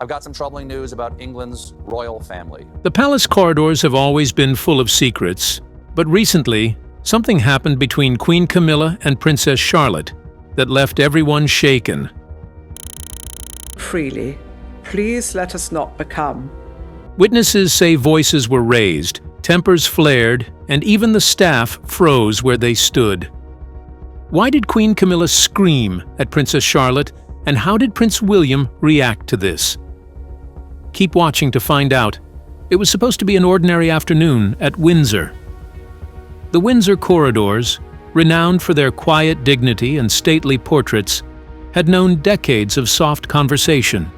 I've got some troubling news about England's royal family. The palace corridors have always been full of secrets, but recently, something happened between Queen Camilla and Princess Charlotte that left everyone shaken. Freely, please let us not become. Witnesses say voices were raised, tempers flared, and even the staff froze where they stood. Why did Queen Camilla scream at Princess Charlotte, and how did Prince William react to this? Keep watching to find out. It was supposed to be an ordinary afternoon at Windsor. The Windsor corridors, renowned for their quiet dignity and stately portraits, had known decades of soft conversation,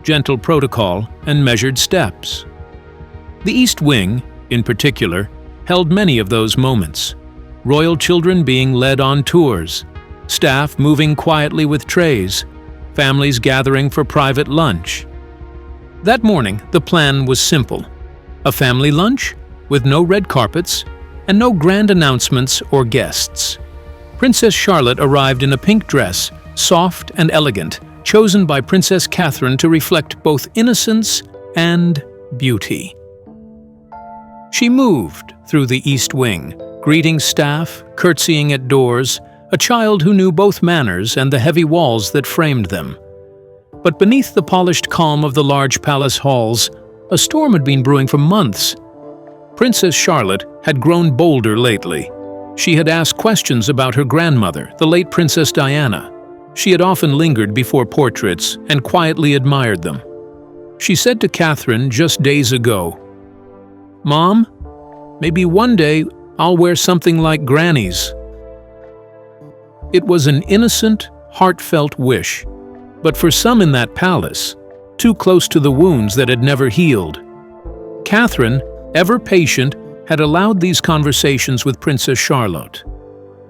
gentle protocol, and measured steps. The East Wing, in particular, held many of those moments. Royal children being led on tours, staff moving quietly with trays, families gathering for private lunch. That morning, the plan was simple. A family lunch with no red carpets and no grand announcements or guests. Princess Charlotte arrived in a pink dress, soft and elegant, chosen by Princess Catherine to reflect both innocence and beauty. She moved through the East Wing, greeting staff, curtsying at doors, a child who knew both manners and the heavy walls that framed them. But beneath the polished calm of the large palace halls, a storm had been brewing for months. Princess Charlotte had grown bolder lately. She had asked questions about her grandmother, the late Princess Diana. She had often lingered before portraits and quietly admired them. She said to Catherine just days ago, "Mom, maybe one day I'll wear something like Granny's." It was an innocent, heartfelt wish, but for some in that palace, too close to the wounds that had never healed. Catherine, ever patient, had allowed these conversations with Princess Charlotte.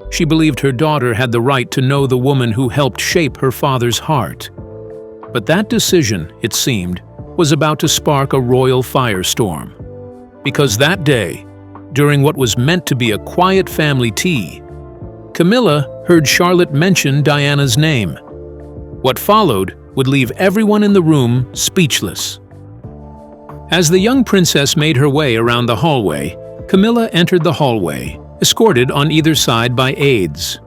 She believed her daughter had the right to know the woman who helped shape her father's heart. But that decision, it seemed, was about to spark a royal firestorm. Because that day, during what was meant to be a quiet family tea, Camilla heard Charlotte mention Diana's name. What followed would leave everyone in the room speechless. As the young princess made her way around the hallway, Camilla entered the hallway, escorted on either side by aides.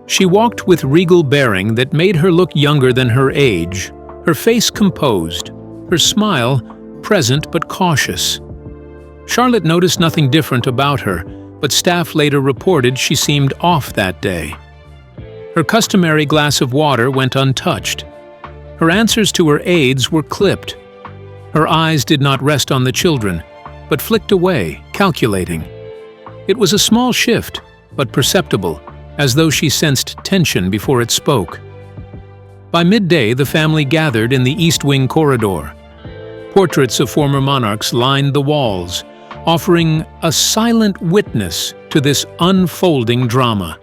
She walked with regal bearing that made her look younger than her age, her face composed, her smile present but cautious. Charlotte noticed nothing different about her, but staff later reported she seemed off that day. Her customary glass of water went untouched. Her answers to her aides were clipped. Her eyes did not rest on the children, but flicked away, calculating. It was a small shift, but perceptible, as though she sensed tension before it spoke. By midday, the family gathered in the East Wing corridor. Portraits of former monarchs lined the walls, offering a silent witness to this unfolding drama.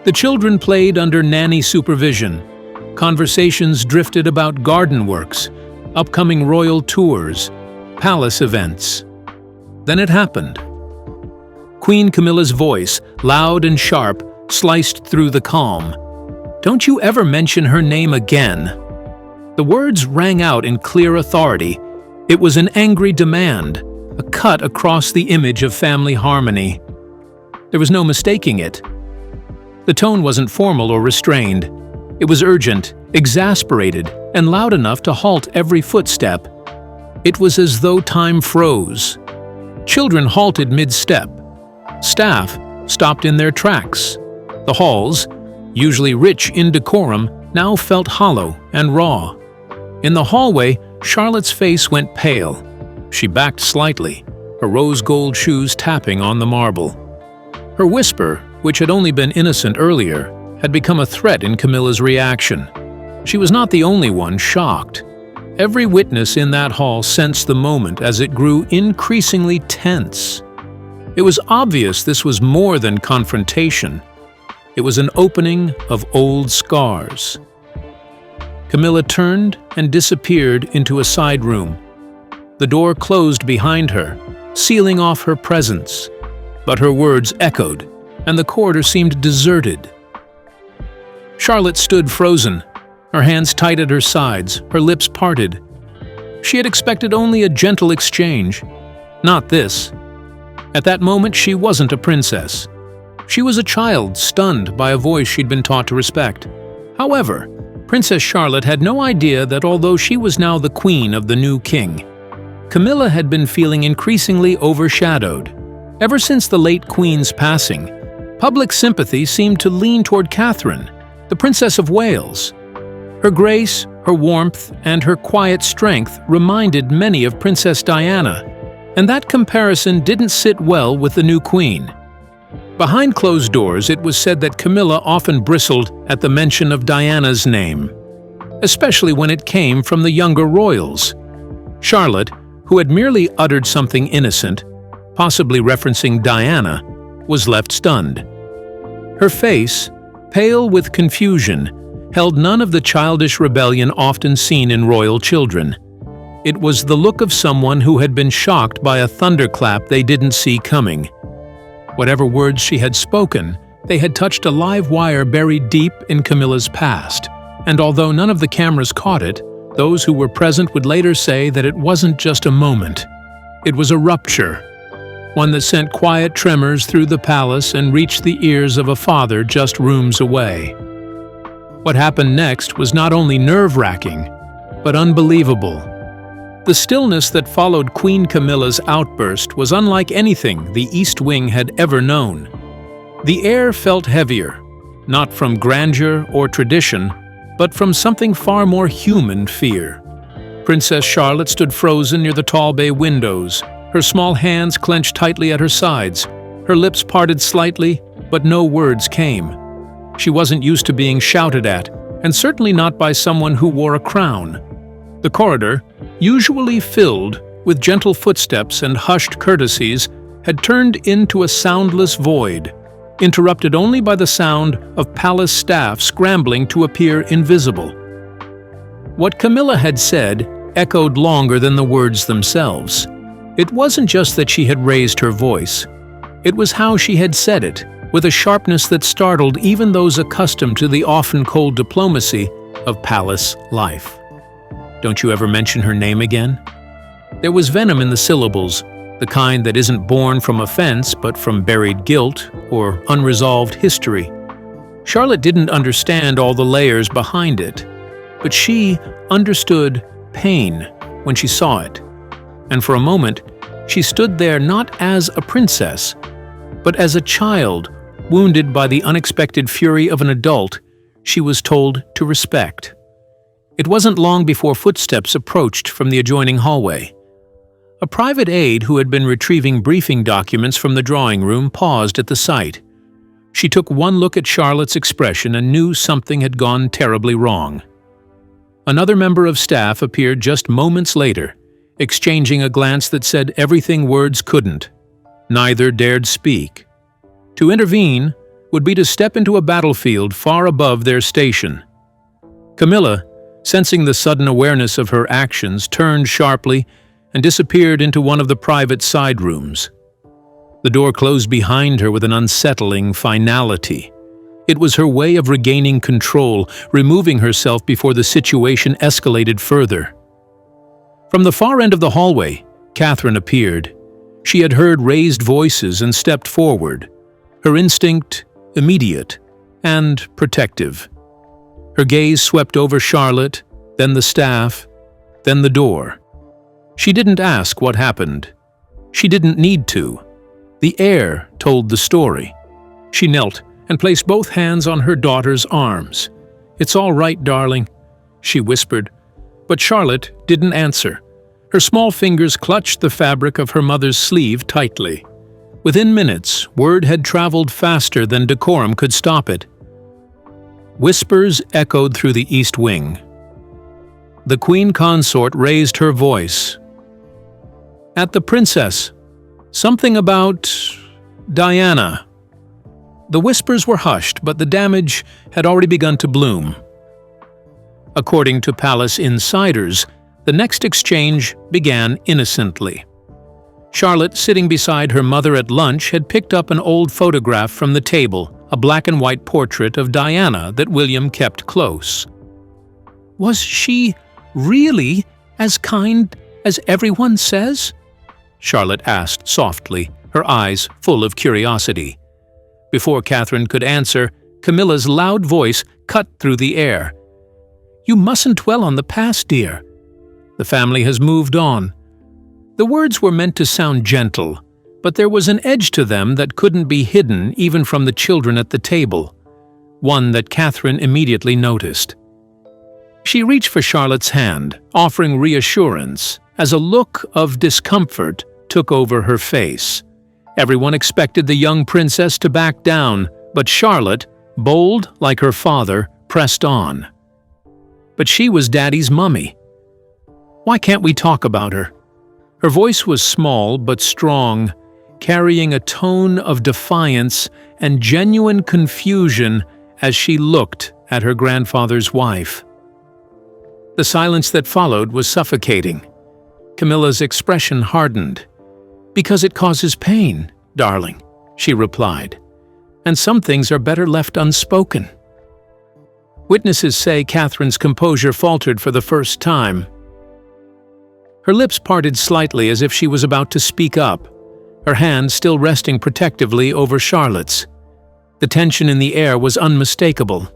The children played under nanny supervision. Conversations drifted about garden works, upcoming royal tours, palace events. Then it happened. Queen Camilla's voice, loud and sharp, sliced through the calm. "Don't you ever mention her name again." The words rang out in clear authority. It was an angry demand, a cut across the image of family harmony. There was no mistaking it. The tone wasn't formal or restrained. It was urgent, exasperated, and loud enough to halt every footstep. It was as though time froze. Children halted mid-step. Staff stopped in their tracks. The halls, usually rich in decorum, now felt hollow and raw. In the hallway, Charlotte's face went pale. She backed slightly, her rose-gold shoes tapping on the marble. Her whisper, which had only been innocent earlier, had become a threat in Camilla's reaction. She was not the only one shocked. Every witness in that hall sensed the moment as it grew increasingly tense. It was obvious this was more than confrontation. It was an opening of old scars. Camilla turned and disappeared into a side room. The door closed behind her, sealing off her presence. But her words echoed, and the corridor seemed deserted. Charlotte stood frozen, her hands tight at her sides, her lips parted. She had expected only a gentle exchange. Not this. At that moment, she wasn't a princess. She was a child, stunned by a voice she'd been taught to respect. However, Princess Charlotte had no idea that although she was now the queen of the new king, Camilla had been feeling increasingly overshadowed. Ever since the late queen's passing, public sympathy seemed to lean toward Catherine, the Princess of Wales. Her grace, her warmth, and her quiet strength reminded many of Princess Diana, and that comparison didn't sit well with the new queen. Behind closed doors, it was said that Camilla often bristled at the mention of Diana's name, especially when it came from the younger royals. Charlotte, who had merely uttered something innocent, possibly referencing Diana, was left stunned. Her face, pale with confusion, held none of the childish rebellion often seen in royal children. It was the look of someone who had been shocked by a thunderclap they didn't see coming. Whatever words she had spoken, they had touched a live wire buried deep in Camilla's past, and although none of the cameras caught it, those who were present would later say that it wasn't just a moment. It was a rupture, one that sent quiet tremors through the palace and reached the ears of a father just rooms away. What happened next was not only nerve-wracking, but unbelievable. The stillness that followed Queen Camilla's outburst was unlike anything the East Wing had ever known. The air felt heavier, not from grandeur or tradition, but from something far more human: fear. Princess Charlotte stood frozen near the tall bay windows, her small hands clenched tightly at her sides. Her lips parted slightly, but no words came. She wasn't used to being shouted at, and certainly not by someone who wore a crown. The corridor, usually filled with gentle footsteps and hushed courtesies, had turned into a soundless void, interrupted only by the sound of palace staff scrambling to appear invisible. What Camilla had said echoed longer than the words themselves. It wasn't just that she had raised her voice. It was how she had said it, with a sharpness that startled even those accustomed to the often cold diplomacy of palace life. "Don't you ever mention her name again?" There was venom in the syllables, the kind that isn't born from offense but from buried guilt or unresolved history. Charlotte didn't understand all the layers behind it, but she understood pain when she saw it. And for a moment, she stood there not as a princess, but as a child wounded by the unexpected fury of an adult she was told to respect. It wasn't long before footsteps approached from the adjoining hallway. A private aide who had been retrieving briefing documents from the drawing room paused at the sight. She took one look at Charlotte's expression and knew something had gone terribly wrong. Another member of staff appeared just moments later, exchanging a glance that said everything words couldn't. Neither dared speak. To intervene would be to step into a battlefield far above their station. Camilla, sensing the sudden awareness of her actions, turned sharply and disappeared into one of the private side rooms. The door closed behind her with an unsettling finality. It was her way of regaining control, removing herself before the situation escalated further. From the far end of the hallway, Catherine appeared. She had heard raised voices and stepped forward, her instinct immediate and protective. Her gaze swept over Charlotte, then the staff, then the door. She didn't ask what happened. She didn't need to. The air told the story. She knelt and placed both hands on her daughter's arms. "It's all right, darling," she whispered. But Charlotte didn't answer. Her small fingers clutched the fabric of her mother's sleeve tightly. Within minutes, word had traveled faster than decorum could stop it. Whispers echoed through the East Wing. The Queen Consort raised her voice. "At the princess. Something about Diana." The whispers were hushed, but the damage had already begun to bloom. According to palace insiders, the next exchange began innocently. Charlotte, sitting beside her mother at lunch, had picked up an old photograph from the table, a black-and-white portrait of Diana that William kept close. Was she really As kind as everyone says?" Charlotte asked softly, her eyes full of curiosity. Before Catherine could answer, Camilla's loud voice cut through the air. "You mustn't dwell on the past, dear. The family has moved on." The words were meant to sound gentle, but there was an edge to them that couldn't be hidden even from the children at the table, one that Catherine immediately noticed. She reached for Charlotte's hand, offering reassurance, as a look of discomfort took over her face. Everyone expected the young princess to back down, but Charlotte, bold like her father, pressed on. But she was Daddy's mummy. "Why can't we talk about her?" Her voice was small but strong, carrying a tone of defiance and genuine confusion as she looked at her grandfather's wife. The silence that followed was suffocating. Camilla's expression hardened. "Because it causes pain, darling," she replied, "and some things are better left unspoken." Witnesses say Catherine's composure faltered for the first time. Her lips parted slightly as if she was about to speak up, her hand still resting protectively over Charlotte's. The tension in the air was unmistakable.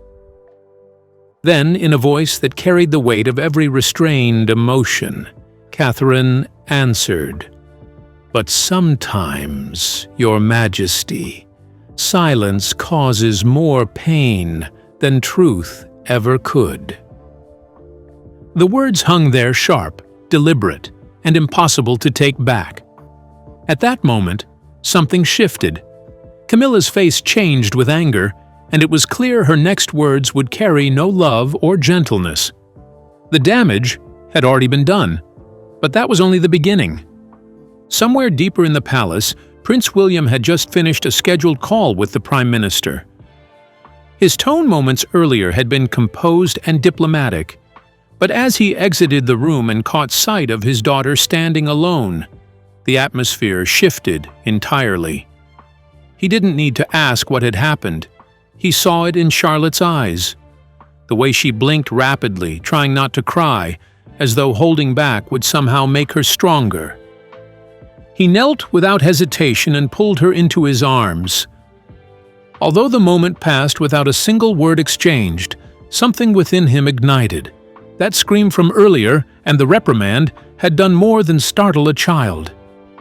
Then, in a voice that carried the weight of every restrained emotion, Catherine answered, "But sometimes, Your Majesty, silence causes more pain than truth ever could." The words hung there sharp, deliberate, and impossible to take back. At that moment, something shifted. Camilla's face changed with anger, and it was clear her next words would carry no love or gentleness. The damage had already been done, but that was only the beginning. Somewhere deeper in the palace, Prince William had just finished a scheduled call with the Prime Minister. His tone moments earlier had been composed and diplomatic, but as he exited the room and caught sight of his daughter standing alone, the atmosphere shifted entirely. He didn't need to ask what had happened. He saw it in Charlotte's eyes. The way she blinked rapidly, trying not to cry, as though holding back would somehow make her stronger. He knelt without hesitation and pulled her into his arms. Although the moment passed without a single word exchanged, something within him ignited. That scream from earlier and the reprimand had done more than startle a child.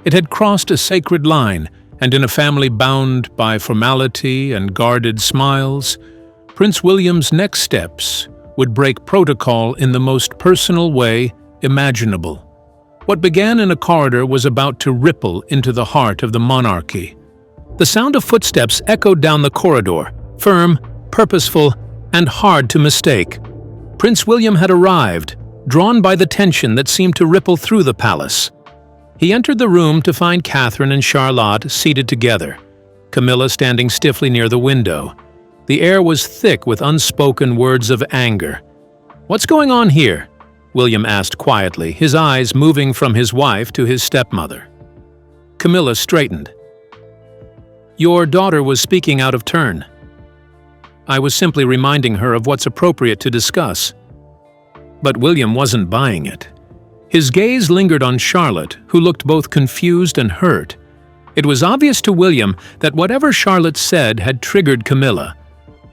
It had crossed a sacred line, and in a family bound by formality and guarded smiles, Prince William's next steps would break protocol in the most personal way imaginable. What began in a corridor was about to ripple into the heart of the monarchy. The sound of footsteps echoed down the corridor, firm, purposeful, and hard to mistake. Prince William had arrived, drawn by the tension that seemed to ripple through the palace. He entered the room to find Catherine and Charlotte seated together, Camilla standing stiffly near the window. The air was thick with unspoken words of anger. "What's going on here?" William asked quietly, his eyes moving from his wife to his stepmother. Camilla straightened. "Your daughter was speaking out of turn. I was simply reminding her of what's appropriate to discuss." But William wasn't buying it. His gaze lingered on Charlotte, who looked both confused and hurt. It was obvious to William that whatever Charlotte said had triggered Camilla.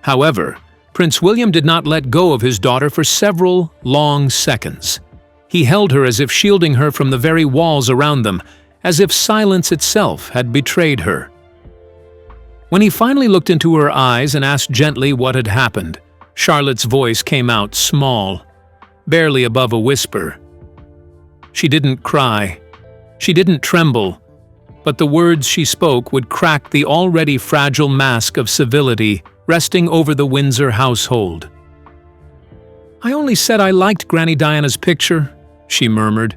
However, Prince William did not let go of his daughter for several long seconds. He held her as if shielding her from the very walls around them, as if silence itself had betrayed her. When he finally looked into her eyes and asked gently what had happened, Charlotte's voice came out small, barely above a whisper. She didn't cry. She didn't tremble. But the words she spoke would crack the already fragile mask of civility resting over the Windsor household. "I only said I liked Granny Diana's picture," she murmured,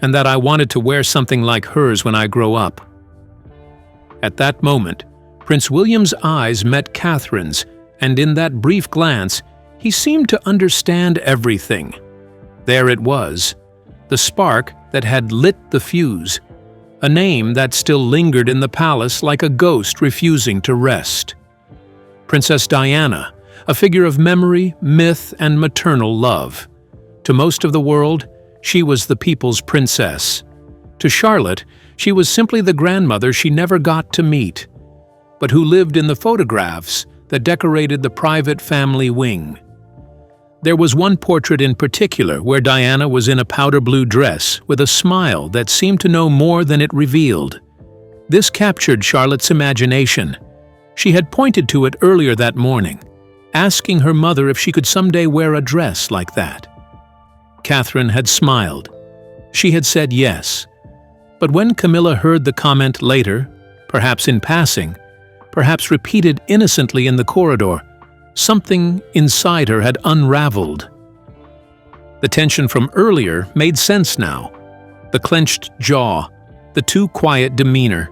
"and that I wanted to wear something like hers when I grow up." At that moment, Prince William's eyes met Catherine's, and in that brief glance, he seemed to understand everything. There it was, the spark that had lit the fuse, a name that still lingered in the palace like a ghost refusing to rest. Princess Diana, a figure of memory, myth, and maternal love. To most of the world, she was the people's princess. To Charlotte, she was simply the grandmother she never got to meet, but who lived in the photographs that decorated the private family wing. There was one portrait in particular where Diana was in a powder blue dress with a smile that seemed to know more than it revealed. This captured Charlotte's imagination. She had pointed to it earlier that morning, asking her mother if she could someday wear a dress like that. Catherine had smiled. She had said yes. But when Camilla heard the comment later, perhaps in passing, perhaps repeated innocently in the corridor, something inside her had unraveled. The tension from earlier made sense now. The clenched jaw, the too quiet demeanor.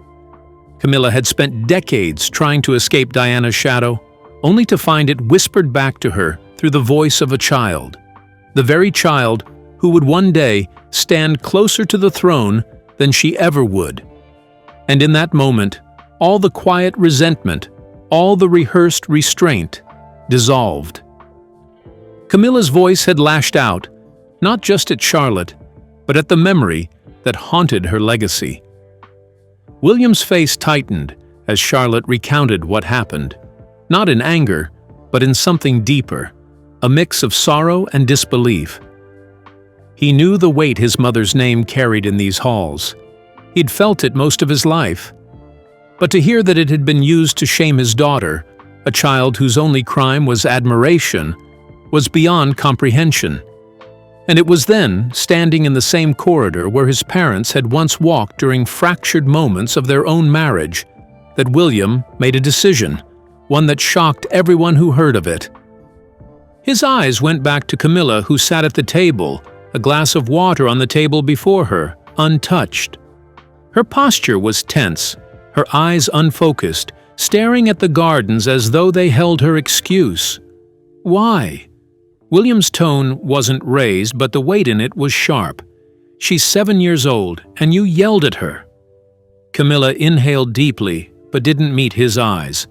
Camilla had spent decades trying to escape Diana's shadow, only to find it whispered back to her through the voice of a child. The very child who would one day stand closer to the throne than she ever would. And in that moment, all the quiet resentment, all the rehearsed restraint, dissolved. Camilla's voice had lashed out, not just at Charlotte, but at the memory that haunted her legacy. William's face tightened as Charlotte recounted what happened, not in anger, but in something deeper, a mix of sorrow and disbelief. He knew the weight his mother's name carried in these halls. He'd felt it most of his life. But to hear that it had been used to shame his daughter, a child whose only crime was admiration, was beyond comprehension. And it was then, standing in the same corridor where his parents had once walked during fractured moments of their own marriage, that William made a decision, one that shocked everyone who heard of it. His eyes went back to Camilla, who sat at the table, a glass of water on the table before her, untouched. Her posture was tense, her eyes unfocused, staring at the gardens as though they held her excuse. Why? William's tone wasn't raised, but the weight in it was sharp. She's 7 years old, and you yelled at her. Camilla inhaled deeply, but didn't meet his eyes.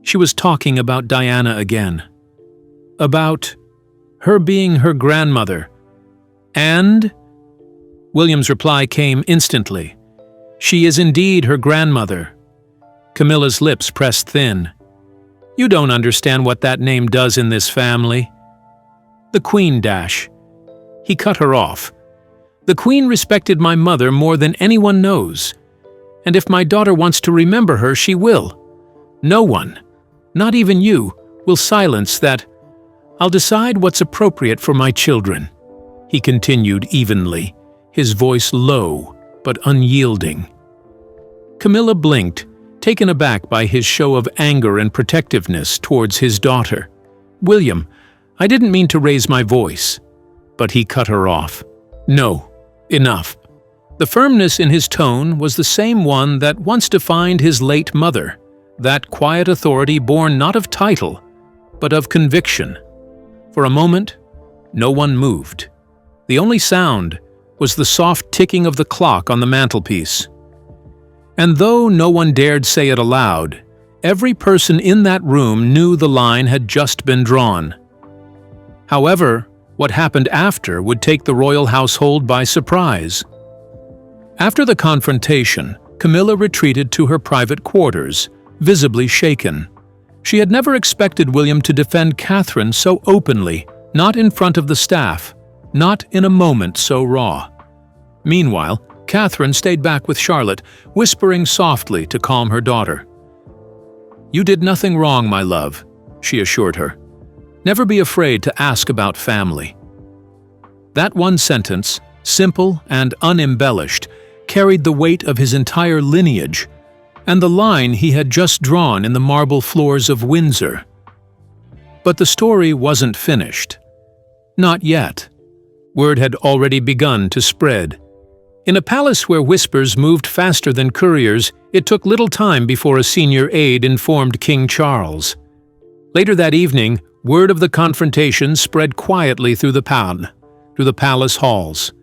She was talking about Diana again. About her being her grandmother. And? William's reply came instantly. She is indeed her grandmother. Camilla's lips pressed thin. You don't understand what that name does in this family. The Queen dash. He cut her off. The Queen respected my mother more than anyone knows. And if my daughter wants to remember her, she will. No one, not even you, will silence that. I'll decide what's appropriate for my children, he continued evenly, his voice low but unyielding. Camilla blinked, taken aback by his show of anger and protectiveness towards his daughter. William, I didn't mean to raise my voice. But he cut her off. No, enough. The firmness in his tone was the same one that once defined his late mother, that quiet authority born not of title, but of conviction. For a moment, no one moved. The only sound was the soft ticking of the clock on the mantelpiece. And though no one dared say it aloud, every person in that room knew the line had just been drawn. However, what happened after would take the royal household by surprise. After the confrontation, Camilla retreated to her private quarters, visibly shaken. She had never expected William to defend Catherine so openly, not in front of the staff, not in a moment so raw. Meanwhile, Catherine stayed back with Charlotte, whispering softly to calm her daughter. You did nothing wrong, my love, she assured her. Never be afraid to ask about family. That one sentence, simple and unembellished, carried the weight of his entire lineage, and the line he had just drawn in the marble floors of Windsor. But the story wasn't finished. Not yet. Word had already begun to spread. In a palace where whispers moved faster than couriers, it took little time before a senior aide informed King Charles. Later that evening, word of the confrontation spread quietly through the palace halls.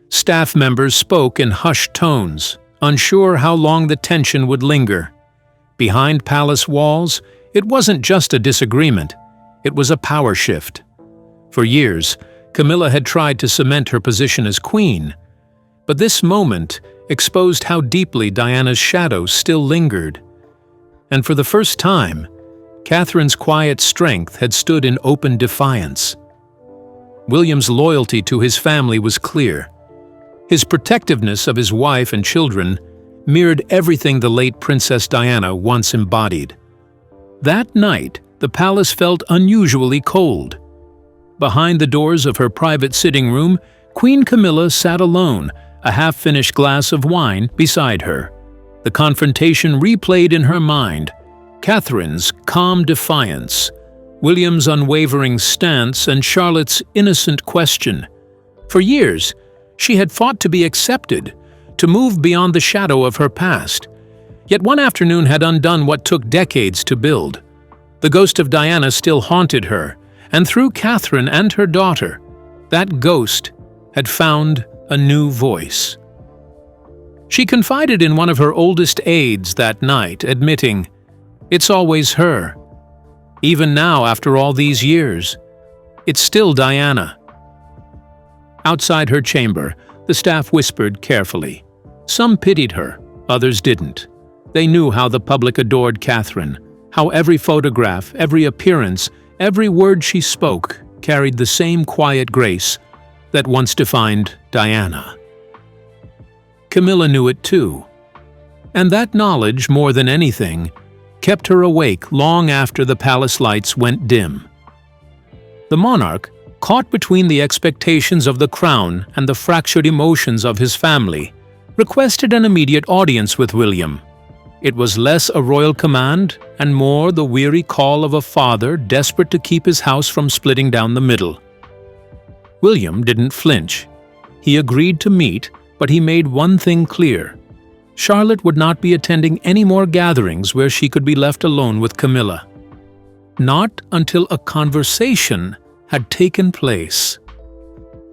Staff members spoke in hushed tones, unsure how long the tension would linger. Behind palace walls, it wasn't just a disagreement, it was a power shift. For years, Camilla had tried to cement her position as queen, but this moment exposed how deeply Diana's shadow still lingered. And for the first time, Catherine's quiet strength had stood in open defiance. William's loyalty to his family was clear. His protectiveness of his wife and children mirrored everything the late Princess Diana once embodied. That night, the palace felt unusually cold. Behind the doors of her private sitting room, Queen Camilla sat alone, a half-finished glass of wine beside her. The confrontation replayed in her mind: Catherine's calm defiance, William's unwavering stance, and Charlotte's innocent question. For years, she had fought to be accepted, to move beyond the shadow of her past. Yet one afternoon had undone what took decades to build. The ghost of Diana still haunted her, and through Catherine and her daughter, that ghost had found a new voice. She confided in one of her oldest aides that night, admitting, "It's always her. Even now, after all these years, it's still Diana." Outside her chamber, the staff whispered carefully. Some pitied her, others didn't. They knew how the public adored Catherine, how every photograph, every appearance, every word she spoke carried the same quiet grace that once defined Diana. Camilla knew it too, and that knowledge, more than anything, kept her awake long after the palace lights went dim. The monarch, caught between the expectations of the crown and the fractured emotions of his family, requested an immediate audience with William. It was less a royal command and more the weary call of a father desperate to keep his house from splitting down the middle. William didn't flinch. He agreed to meet, but he made one thing clear: Charlotte would not be attending any more gatherings where she could be left alone with Camilla. Not until a conversation had taken place.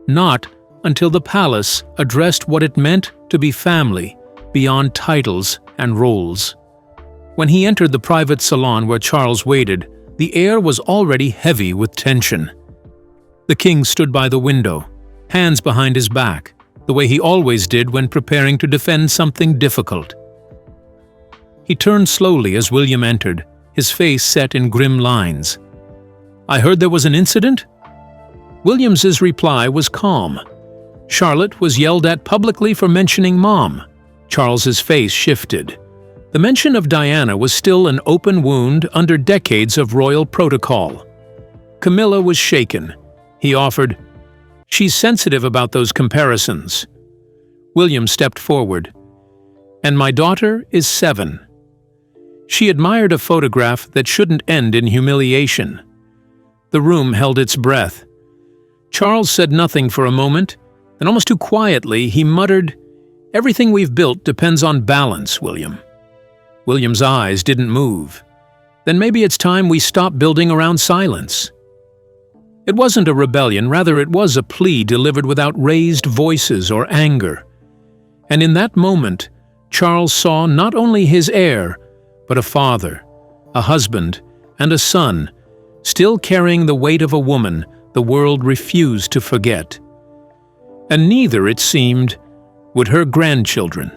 Not until the palace addressed what it meant to be family beyond titles and roles. When he entered the private salon where Charles waited, the air was already heavy with tension. The king stood by the window, hands behind his back, the way he always did when preparing to defend something difficult. He turned slowly as William entered, his face set in grim lines. "I heard there was an incident?" Williams's reply was calm. Charlotte was yelled at publicly for mentioning Mom. Charles's face shifted. The mention of Diana was still an open wound under decades of royal protocol. Camilla was shaken. He offered, "She's sensitive about those comparisons." William stepped forward. "And my daughter is 7. She admired a photograph that shouldn't end in humiliation." The room held its breath. Charles said nothing for a moment, then almost too quietly he muttered, "Everything we've built depends on balance, William." William's eyes didn't move. "Then maybe it's time we stop building around silence." It wasn't a rebellion, rather it was a plea delivered without raised voices or anger. And in that moment, Charles saw not only his heir, but a father, a husband, and a son, still carrying the weight of a woman the world refused to forget. And neither, it seemed, would her grandchildren.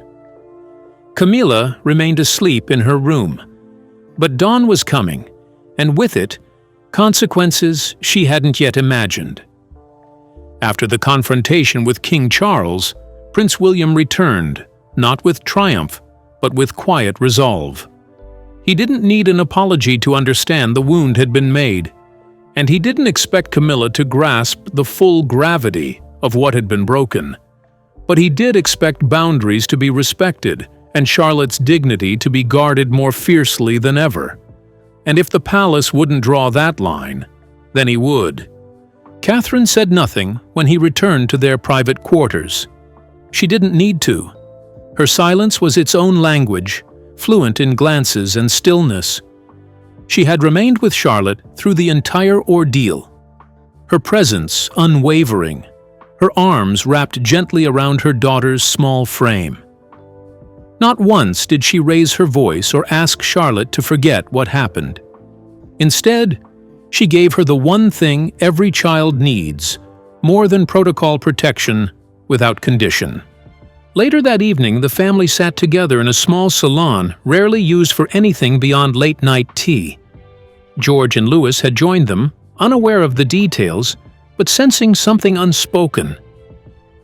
Camilla remained asleep in her room, but dawn was coming, and with it, consequences she hadn't yet imagined. After the confrontation with King Charles, Prince William returned, not with triumph, but with quiet resolve. He didn't need an apology to understand the wound had been made, and he didn't expect Camilla to grasp the full gravity of what had been broken. But he did expect boundaries to be respected and Charlotte's dignity to be guarded more fiercely than ever. And if the palace wouldn't draw that line, then he would. Catherine said nothing when he returned to their private quarters. She didn't need to. Her silence was its own language, fluent in glances and stillness. She had remained with Charlotte through the entire ordeal, her presence unwavering, her arms wrapped gently around her daughter's small frame. Not once did she raise her voice or ask Charlotte to forget what happened. Instead, she gave her the one thing every child needs, more than protocol protection without condition. Later that evening, the family sat together in a small salon rarely used for anything beyond late-night tea. George and Louis had joined them, unaware of the details, but sensing something unspoken.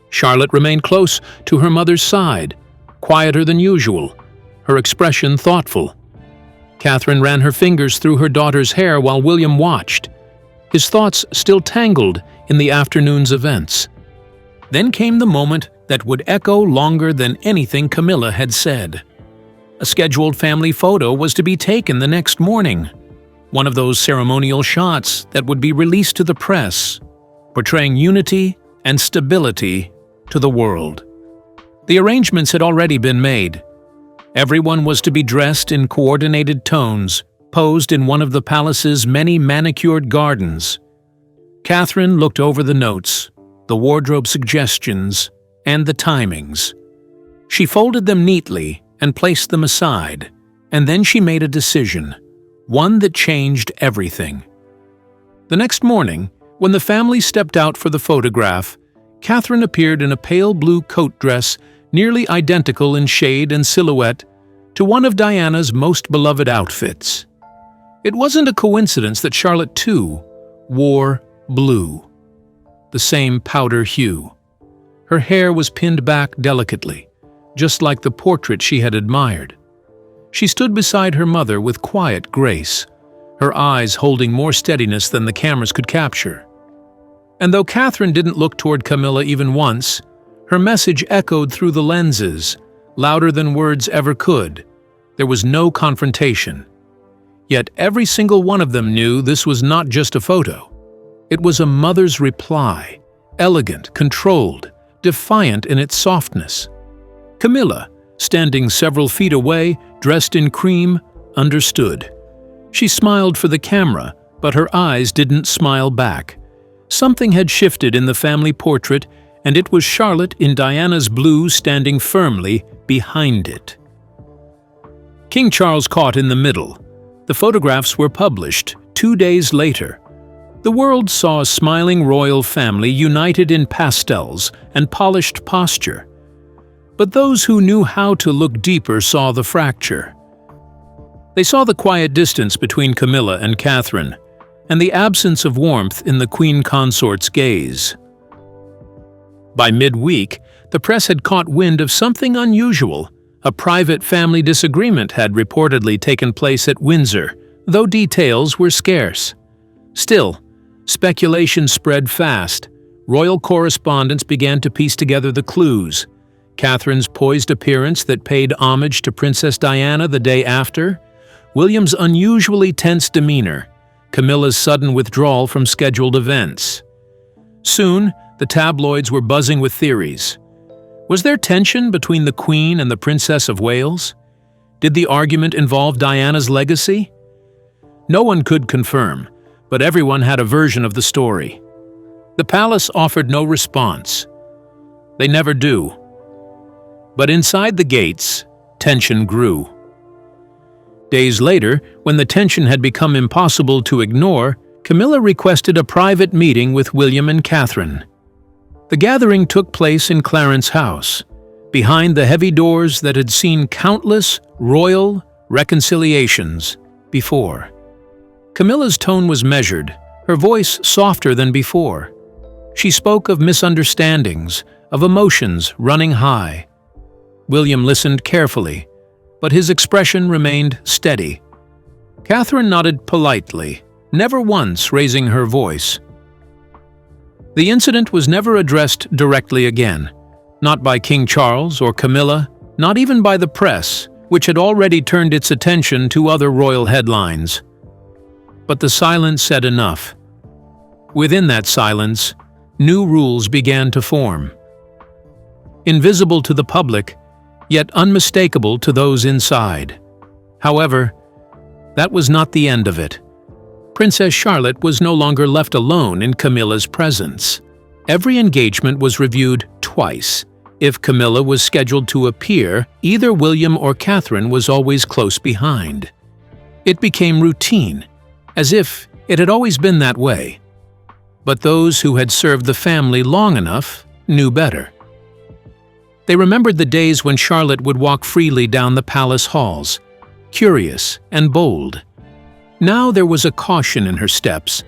Charlotte remained close to her mother's side, quieter than usual, her expression thoughtful. Catherine ran her fingers through her daughter's hair while William watched, his thoughts still tangled in the afternoon's events. Then came the moment that would echo longer than anything Camilla had said. A scheduled family photo was to be taken the next morning, one of those ceremonial shots that would be released to the press, portraying unity and stability to the world. The arrangements had already been made. Everyone was to be dressed in coordinated tones, posed in one of the palace's many manicured gardens. Catherine looked over the notes, the wardrobe suggestions, and the timings. She folded them neatly and placed them aside, and then she made a decision, one that changed everything. The next morning, when the family stepped out for the photograph, Catherine appeared in a pale blue coat dress nearly identical in shade and silhouette to one of Diana's most beloved outfits. It wasn't a coincidence that Charlotte, too, wore blue, the same powder hue. Her hair was pinned back delicately, just like the portrait she had admired. She stood beside her mother with quiet grace, her eyes holding more steadiness than the cameras could capture. And though Catherine didn't look toward Camilla even once, her message echoed through the lenses, louder than words ever could. There was no confrontation. Yet every single one of them knew this was not just a photo. It was a mother's reply, elegant, controlled, defiant in its softness. Camilla, standing several feet away, dressed in cream, understood. She smiled for the camera, but her eyes didn't smile back. Something had shifted in the family portrait, and it was Charlotte in Diana's blue standing firmly behind it. King Charles caught in the middle. The photographs were published 2 days later. The world saw a smiling royal family united in pastels and polished posture. But those who knew how to look deeper saw the fracture. They saw the quiet distance between Camilla and Catherine, and the absence of warmth in the Queen Consort's gaze. By midweek, the press had caught wind of something unusual. A private family disagreement had reportedly taken place at Windsor, though details were scarce. Still, speculation spread fast. Royal correspondents began to piece together the clues. Catherine's poised appearance that paid homage to Princess Diana the day after, William's unusually tense demeanor, Camilla's sudden withdrawal from scheduled events. Soon, the tabloids were buzzing with theories. Was there tension between the Queen and the Princess of Wales? Did the argument involve Diana's legacy? No one could confirm, but everyone had a version of the story. The palace offered no response. They never do. But inside the gates, tension grew. Days later, when the tension had become impossible to ignore, Camilla requested a private meeting with William and Catherine. The gathering took place in Clarence House, behind the heavy doors that had seen countless royal reconciliations before. Camilla's tone was measured, her voice softer than before. She spoke of misunderstandings, of emotions running high. William listened carefully, but his expression remained steady. Catherine nodded politely, never once raising her voice. The incident was never addressed directly again, not by King Charles or Camilla, not even by the press, which had already turned its attention to other royal headlines. But the silence said enough. Within that silence, new rules began to form. Invisible to the public, yet unmistakable to those inside. However, that was not the end of it. Princess Charlotte was no longer left alone in Camilla's presence. Every engagement was reviewed twice. If Camilla was scheduled to appear, either William or Catherine was always close behind. It became routine, as if it had always been that way. but those who had served the family long enough knew better. They remembered the days when Charlotte would walk freely down the palace halls, curious and bold. Now there was a caution in her steps,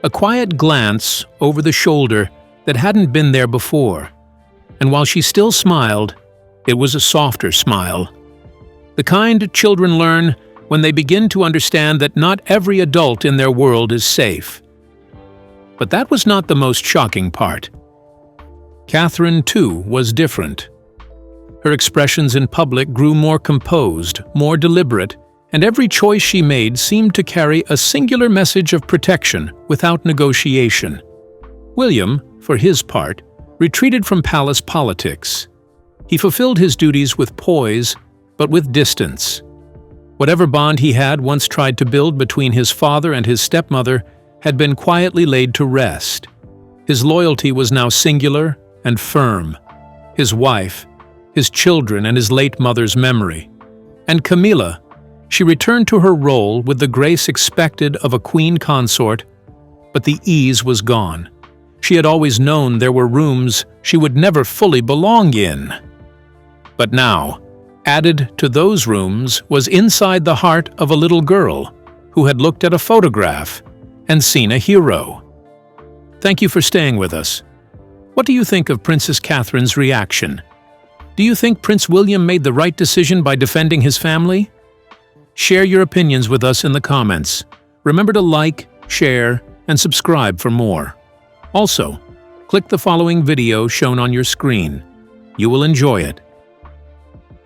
a quiet glance over the shoulder that hadn't been there before. And while she still smiled, it was a softer smile. The kind children learn when they begin to understand that not every adult in their world is safe. But that was not the most shocking part. Catherine, too, was different. Her expressions in public grew more composed, more deliberate, and every choice she made seemed to carry a singular message of protection without negotiation. William, for his part, retreated from palace politics. He fulfilled his duties with poise, but with distance. Whatever bond he had once tried to build between his father and his stepmother had been quietly laid to rest. His loyalty was now singular and firm. His wife, his children, and his late mother's memory. And Camilla, she returned to her role with the grace expected of a queen consort, but the ease was gone. She had always known there were rooms she would never fully belong in. But now, added to those rooms was inside the heart of a little girl who had looked at a photograph and seen a hero. Thank you for staying with us. What do you think of Princess Catherine's reaction? Do you think Prince William made the right decision by defending his family? Share your opinions with us in the comments. Remember to like, share, and subscribe for more. Also, click the following video shown on your screen. You will enjoy it.